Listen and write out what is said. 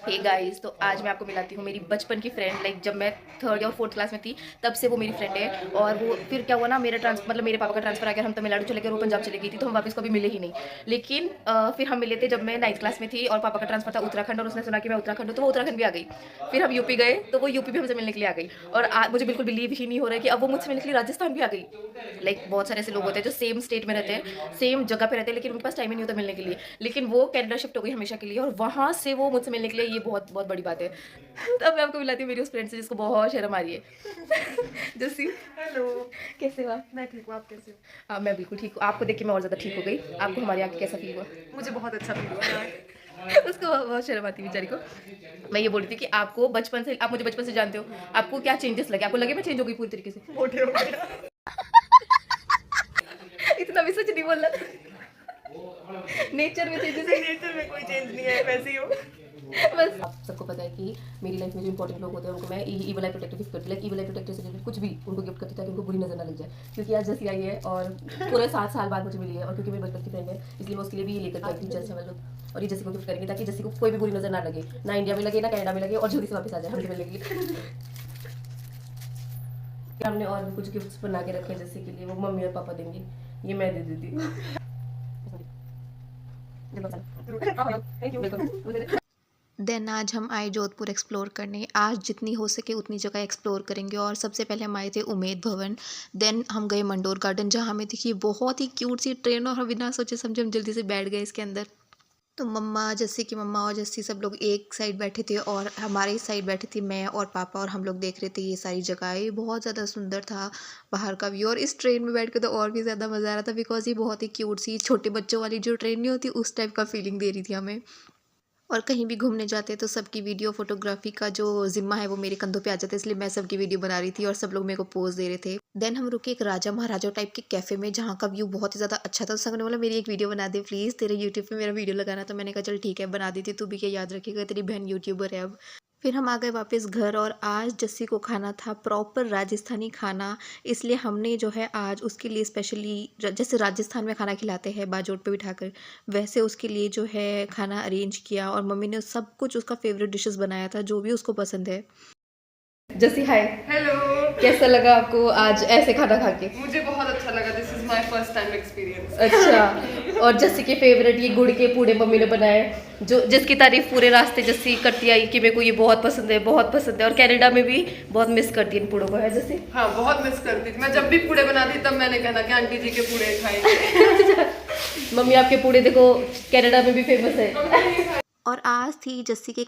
Hey guys, तो आज मैं आपको मिलाती हूँ मेरी बचपन की फ्रेंड। लाइक जब मैं 3rd या 4th क्लास में थी तब से वो मेरी फ्रेंड है। और वो फिर क्या हुआ ना, मेरा मतलब मेरे पापा का ट्रांसफर आ गया, हम तमिलनाडु चले गए, वो पंजाब चली गई थी, तो हम वापस कभी मिले ही नहीं। लेकिन फिर हम मिले थे जब मैं 9th क्लास में थी और पापा का ट्रांसफर था उत्तराखंड, और उसने सुना कि मैं उत्तराखंड हूँ तो वो उत्तराखंड भी आ गई। फिर हम यूपी गए तो वो यूपी भी हमसे मिलने के लिए आ गई। और मुझे बिल्कुल बिलीव ही नहीं हो रहा है कि अब वो मुझसे मिलने के लिए राजस्थान भी आ गई। लाइक बहुत सारे ऐसे लोग होते हैं जो सेम स्टेट में रहते हैं, सेम जगह पे रहते हैं, लेकिन उनके पास टाइम ही नहीं होता मिलने के लिए। लेकिन वो कनाडा शिफ्ट हो गई हमेशा के लिए, और वहाँ से वो मुझसे मिलने के लिए, ये बहुत बहुत बड़ी बात है। तब मैं आपको मिलाती हूँ मेरी उस फ्रेंड से जिसको बहुत शर्म आ रही है। जैसी हेलो। कैसे हो आप? मैं ठीक हूँ, आप कैसे हो? मैं बिल्कुल ठीक हूँ। आपको देख के मैं और ज़्यादा ठीक हो गई। आपको हमारे यहाँ कैसा फील हुआ? मुझे बहुत अच्छा फील हुआ यार। उसको बहुत शर्म आती है बेचारी को। मैं ये बोल रही थी कि आपको बचपन से, आप मुझे बचपन से जानते हो, आपको क्या चेंजेस लगे? आपको लगे मैं चेंज हो गई पूरी तरीके से? मोटे हो गया। इतना भी सच नहीं बोलना था। नेचर में चेंजेस है। नेचर में कोई चेंज नहीं है, वैसे ही हो। बस आप सबको पता है कि मेरी लाइफ में जो इंपॉर्टेंट लोग होते हैं उनको मैं ईवल आई प्रोटेक्टर गिफ्ट करती हूँ। लाइक ईवल आई प्रोटेक्टर से रिलेटेड कुछ भी उनको गिफ्ट करती हूँ ताकि उनको बुरी नजर ना लग जाए। क्योंकि आज जैसी आई है और पूरे 7 साल बाद मुझे मिली है, और क्योंकि मेरी बचपन की फ्रेंड है इसलिए मैं उसके लिए भी ये लेकर के आई थी जैसे हम लोग। और ये जैसी को गिफ्ट करेंगे ताकि जैसी को कोई भी बुरी नजर ना लगे, ना इंडिया में लगे ना कनाडा में लगे, और जल्दी से वापस आ जाए हमसे मिलने के लिए। हमने और भी कुछ गिफ्ट्स बना के रखे हैं जैसे के लिए वो मम्मी और पापा देंगे, ये मैं दे देती हूँ। देन आज हम आए जोधपुर एक्सप्लोर करने। आज जितनी हो सके उतनी जगह एक्सप्लोर करेंगे। और सबसे पहले हम आए थे उमेद भवन। देन हम गए मंडोर गार्डन, जहाँ हमें देखिए बहुत ही क्यूट सी ट्रेन, और हम बिना सोचे समझे हम जल्दी से बैठ गए इसके अंदर। तो मम्मा, जस्सी की मम्मा और जस्सी सब लोग एक साइड बैठे थे, और हमारी साइड बैठी थी मैं और पापा, और हम लोग देख रहे थे ये सारी जगहें। बहुत ज़्यादा सुंदर था बाहर का व्यू, और इस ट्रेन में बैठ के तो और भी ज़्यादा मज़ा आ रहा था, बिकॉज ये बहुत ही क्यूट सी छोटे बच्चों वाली जो ट्रेन नहीं होती उस टाइप का फीलिंग दे रही थी हमें। और कहीं भी घूमने जाते हैं तो सबकी वीडियो फोटोग्राफी का जो ज़िम्मा है वो मेरे कंधों पे आ जाता है, इसलिए मैं सबकी वीडियो बना रही थी और सब लोग मेरे को पोज दे रहे थे। देन हम रुके एक राजा महाराजा टाइप के कैफ़े में, जहाँ का व्यू बहुत ही ज़्यादा अच्छा था। तो संग ने बोला मेरी एक वीडियो बना दे प्लीज़, तेरे यूट्यूब पे मेरा वीडियो लगाना। तो मैंने कहा चल ठीक है बना देती, तू भी क्या याद रखेगा, तेरी बहन यूट्यूबर है अब। फिर हम आ गए वापस घर, और आज जस्सी को खाना था प्रॉपर राजस्थानी खाना, इसलिए हमने जो है आज उसके लिए स्पेशली, जैसे राजस्थान में खाना खिलाते हैं बाजोट पे बिठाकर, वैसे उसके लिए जो है खाना अरेंज किया, और मम्मी ने सब कुछ उसका फेवरेट डिशेस बनाया था जो भी उसको पसंद है। जैसी हाय, हेलो। कैसा लगा आपको आज ऐसे खाना खा के? मुझे बहुत अच्छा लगा, this is my first time experience. अच्छा। और जस्सी के फेवरेट ये गुड़ के पूड़े मम्मी ने बनाए, जो जिसकी तारीफ पूरे रास्ते जस्सी करती आई कि मेरे को ये बहुत पसंद है, बहुत पसंद है। और कनाडा में भी बहुत मिस करती है इन पूड़ों को, है जस्सी? हाँ, बहुत मिस करती थी मैं। जब भी पूड़े बनाती तब मैंने कहना कि आंटी जी के पूड़े खाएंगे। मम्मी आपके पूड़े देखो कनाडा में भी फेमस है। और आज थी जस्सी के